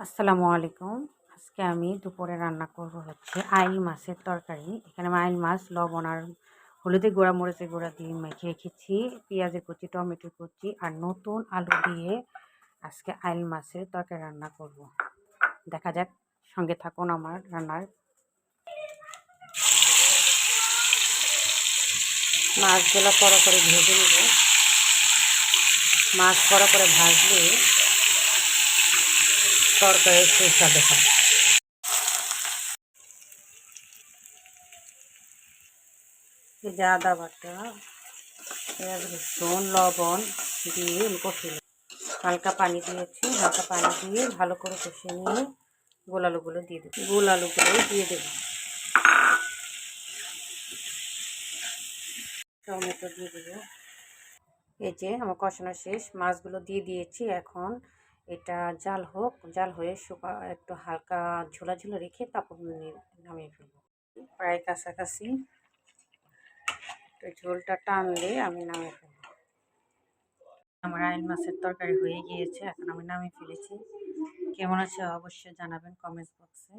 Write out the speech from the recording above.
আসসালামু আলাইকুম। আজকে আমি দুপুরে রান্না করব হচ্ছে আইল মাছের তরকারি। এখানে আমি আইল মাছ লবণ আর হলুদের গুঁড়া, মরিচের গুঁড়া দিয়ে মেখে রেখেছি। পেঁয়াজের কুচি, টমেটোর কুচি আর নতুন আলু দিয়ে আজকে আইল মাছের তরকারি রান্না করব। দেখা যাক, সঙ্গে থাকুন আমার রান্নার। মাছগুলো কড়া করে ভেজে নেব। মাছ কড়া করে ভাজলে তরকারির সুস্বাদু হয়। এই যে আদা বাটা, পেঁয়াজ, রসুন, লবণ দিয়ে কষিয়ে হালকা পানি দিয়েছি। হালকা পানি দিয়ে ভালো করে কষিয়ে নিয়ে গোল আলুগুলো দিয়ে দেবো। গোল আলুগুলো দিয়ে দেবো। টমেটো দিয়ে দেবো। এই যে আমার কষানো শেষ, মাছগুলো দিয়ে দিয়েছি। এখন এটা জাল হোক, জাল হয়ে একটু হালকা ঝোলা ঝোলা রেখে তারপর নামিয়ে ফেলবো। প্রায় কাছাকাছি, ঝোলটা টানলে আমি নামিয়ে ফেলবো। আমার আইল মাছের তরকারি হয়ে গিয়েছে, এখন আমি নামিয়ে ফেলেছি। কেমন আছে অবশ্যই জানাবেন কমেন্টস বক্সে।